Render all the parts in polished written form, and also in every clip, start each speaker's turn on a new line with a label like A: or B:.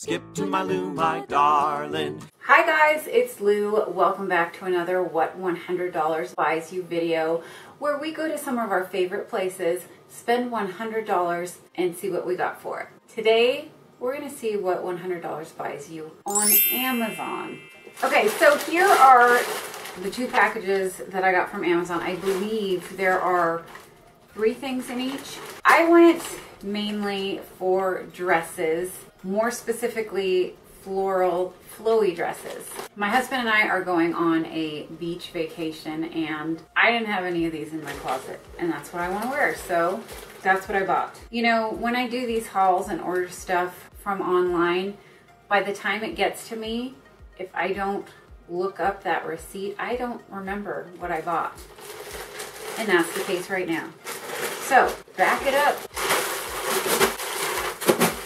A: Skip2mylou, my darling.
B: Hi guys, it's Lou. Welcome back to another What $100 Buys You video, where we go to some of our favorite places, spend $100, and see what we got for it. Today, we're going to see what $100 buys you on Amazon. Okay, so here are the two packages that I got from Amazon. I believe there are 3 things in each. I went mainly for dresses, more specifically floral flowy dresses. My husband and I are going on a beach vacation and I didn't have any of these in my closet and that's what I want to wear, so that's what I bought. You know, when I do these hauls and order stuff from online, by the time it gets to me, if I don't look up that receipt, I don't remember what I bought. And that's the case right now. So, back it up.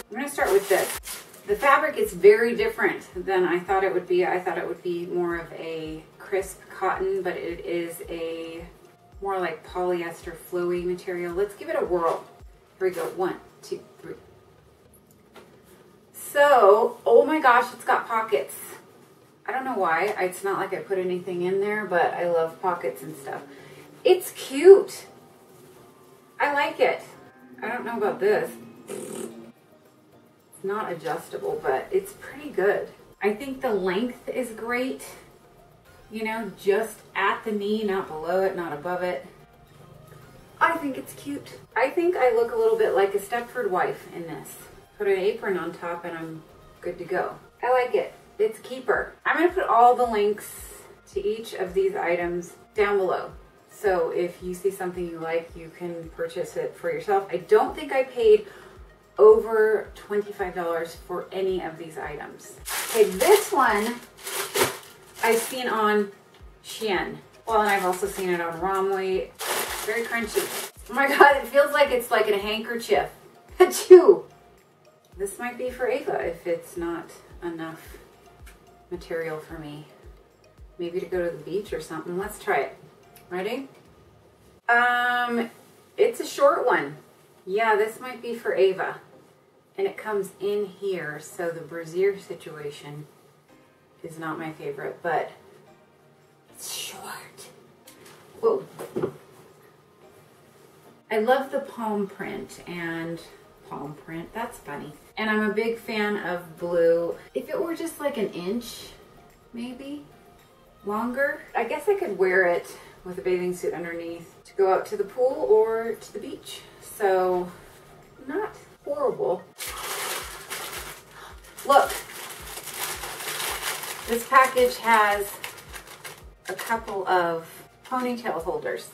B: I'm going to start with this. The fabric is very different than I thought it would be. I thought it would be more of a crisp cotton, but it is a more like polyester flowy material. Let's give it a whirl. Here we go. 1, 2, 3. So, oh my gosh, it's got pockets. I don't know why. It's not like I put anything in there, but I love pockets and stuff. It's cute. I like it. I don't know about this. It's not adjustable, but it's pretty good. I think the length is great. You know, just at the knee, not below it, not above it. I think it's cute. I think I look a little bit like a Stepford wife in this. Put an apron on top and I'm good to go. I like it. It's a keeper. I'm going to put all the links to each of these items down below. So if you see something you like, you can purchase it for yourself. I don't think I paid over $25 for any of these items. Okay, this one I've seen on Shein. Well, and I've also seen it on Romwe. Very crunchy. Oh my God, it feels like it's like a handkerchief. Achoo! This might be for Ava if it's not enough material for me. Maybe to go to the beach or something. Let's try it. Ready? It's a short one. Yeah, this might be for Ava. And it comes in here, so the brassiere situation is not my favorite, but it's short. Whoa. I love the palm print and palm print. That's funny. And I'm a big fan of blue. If it were just like an inch, maybe longer, I guess I could wear it with a bathing suit underneath to go out to the pool or to the beach. So, not horrible. Look, this package has a couple of ponytail holders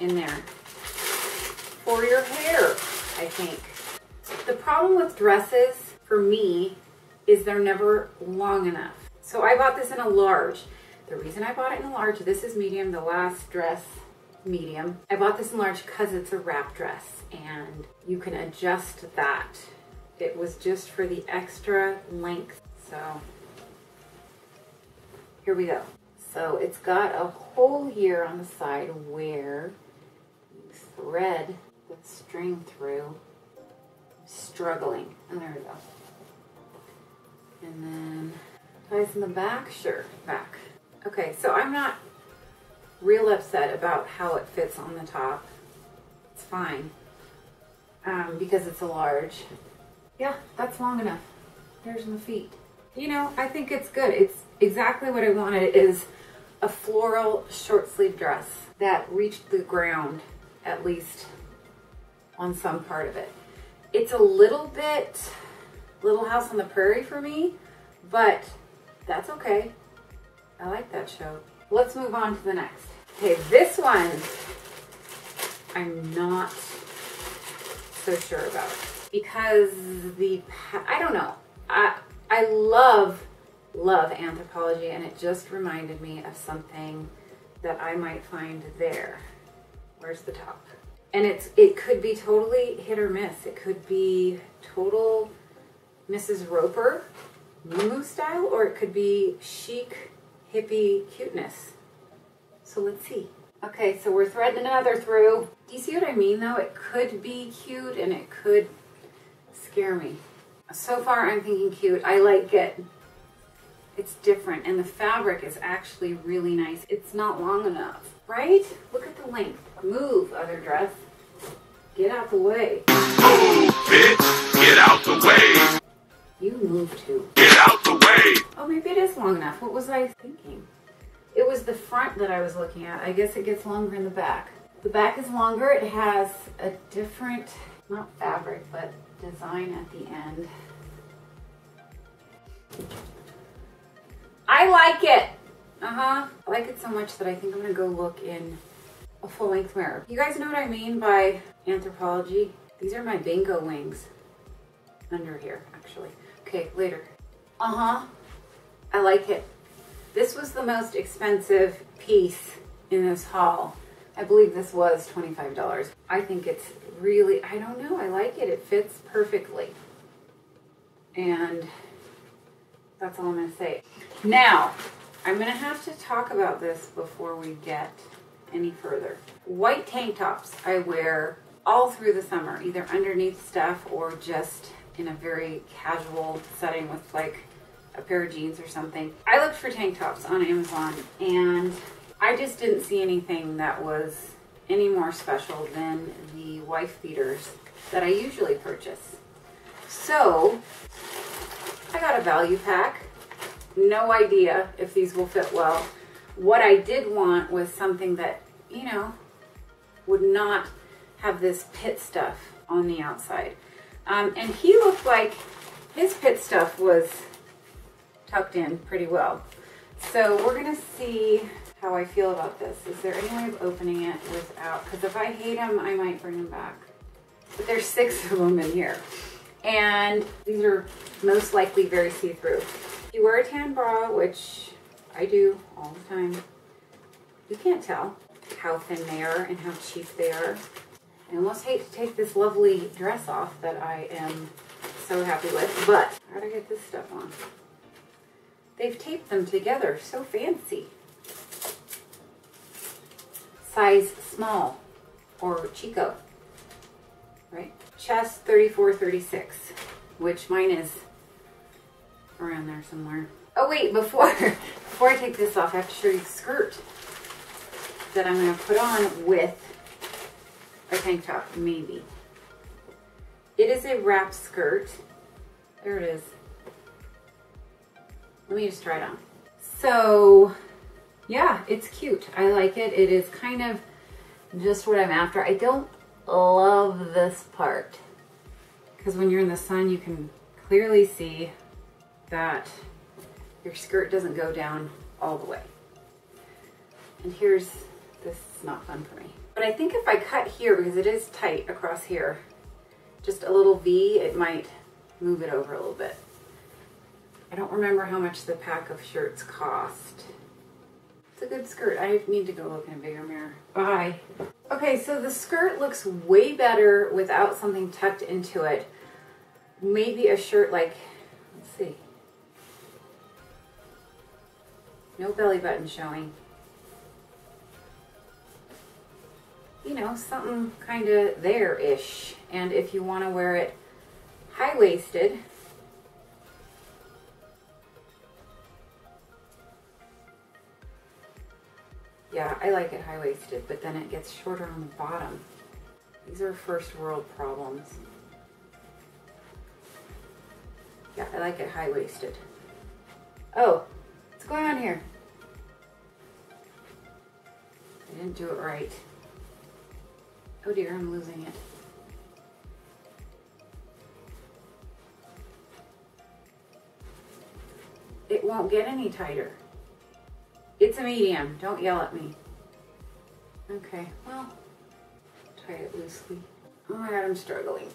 B: in there for your hair, I think. The problem with dresses, for me, is they're never long enough. So I bought this in a large. The reason I bought it in a large, this is medium, the last dress, medium. I bought this in large because it's a wrap dress and you can adjust that. It was just for the extra length. So here we go. So it's got a hole here on the side where you thread the string through. I'm struggling. And there we go. And then ties in the back, sure, back. Okay, so I'm not real upset about how it fits on the top. It's fine, because it's a large. Yeah, that's long enough. There's my feet. You know, I think it's good. It's exactly what I wanted. It is a floral short sleeve dress that reached the ground, at least on some part of it. It's a little bit Little House on the Prairie for me, but that's okay. I like that show. Let's move on to the next. Okay, this one I'm not so sure about because I don't know. I love Anthropologie, and it just reminded me of something that I might find there. Where's the top? And it could be totally hit or miss. It could be total Mrs. Roper, Moo style, or it could be chic, hippie cuteness. So let's see. Okay, so we're threading another through. Do you see what I mean though? It could be cute and it could scare me. So far I'm thinking cute. I like it. It's different and the fabric is actually really nice. It's not long enough, right? Look at the length. Move, other dress. Get out the way.
A: Move, bitch! Get out the way!
B: You move too.
A: Get out the way!
B: Oh, maybe it is long enough. What was I thinking? It was the front that I was looking at. I guess it gets longer in the back. The back is longer. It has a different, not fabric, but design at the end. I like it. I like it so much that I think I'm gonna go look in a full-length mirror. You guys know what I mean by anthropology? These are my bingo wings. Under here, actually. Okay, later. I like it. This was the most expensive piece in this haul. I believe this was $25. I think it's really, I don't know, I like it. It fits perfectly. And that's all I'm gonna say. Now, I'm gonna have to talk about this before we get any further. White tank tops I wear all through the summer, either underneath stuff or just in a very casual setting with like a pair of jeans or something. I looked for tank tops on Amazon and I just didn't see anything that was any more special than the wife beaters that I usually purchase. So I got a value pack. No idea if these will fit well. What I did want was something that, you know, would not have this pit stuff on the outside. And he looked like his pit stuff was tucked in pretty well. So we're gonna see how I feel about this. Is there any way of opening it without, because if I hate them, I might bring them back. But there's 6 of them in here. And these are most likely very see-through. If you wear a tan bra, which I do all the time, you can't tell how thin they are and how cheap they are. I almost hate to take this lovely dress off that I am so happy with, but how do I get this stuff on? They've taped them together, so fancy. Size small or Chico, right? Chest 34-36, which mine is around there somewhere. Oh wait, before I take this off, I have to show you the skirt that I'm gonna put on with a tank top, maybe. It is a wrap skirt. There it is. Let me just try it on. So, yeah, it's cute. I like it. It is kind of just what I'm after. I don't love this part because when you're in the sun, you can clearly see that your skirt doesn't go down all the way. And this is not fun for me. But I think if I cut here, because it is tight across here, just a little V, it might move it over a little bit. I don't remember how much the pack of shirts cost. It's a good skirt. I need to go look in a bigger mirror. Bye. Okay, so the skirt looks way better without something tucked into it. Maybe a shirt like, let's see. No belly button showing. You know, something kind of there-ish. And if you want to wear it high-waisted, yeah, I like it high-waisted, but then it gets shorter on the bottom. These are first world problems. Yeah, I like it high-waisted. Oh, what's going on here? I didn't do it right. Oh dear, I'm losing it. It won't get any tighter. It's a medium, don't yell at me. Okay, well, tie it loosely. Oh my god, I'm struggling.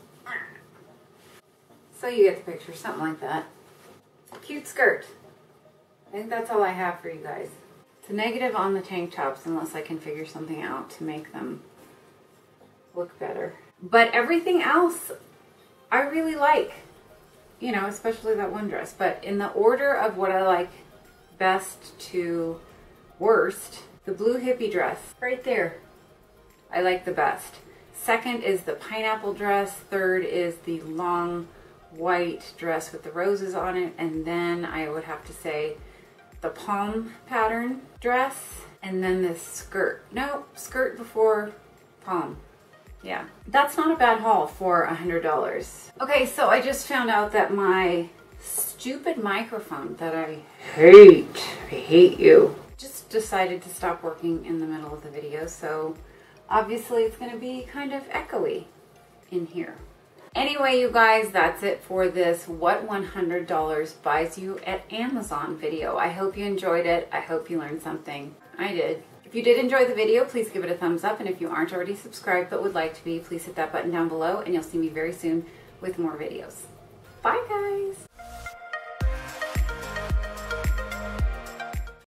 B: So you get the picture, something like that. Cute skirt. I think that's all I have for you guys. It's a negative on the tank tops unless I can figure something out to make them look better. But everything else I really like, you know, especially that one dress. But in the order of what I like best to worst, the blue hippie dress right there I like the best. Second is the pineapple dress. Third is the long white dress with the roses on it, and then I would have to say the palm pattern dress, and then this skirt. No, skirt before palm. Yeah, that's not a bad haul for $100. Okay, so I just found out that my stupid microphone that I hate you, just decided to stop working in the middle of the video, so obviously it's going to be kind of echoey in here. Anyway, you guys, that's it for this What $100 Buys You at Amazon video. I hope you enjoyed it. I hope you learned something. I did. If you did enjoy the video, please give it a thumbs up. And if you aren't already subscribed but would like to be, please hit that button down below and you'll see me very soon with more videos. Bye, guys.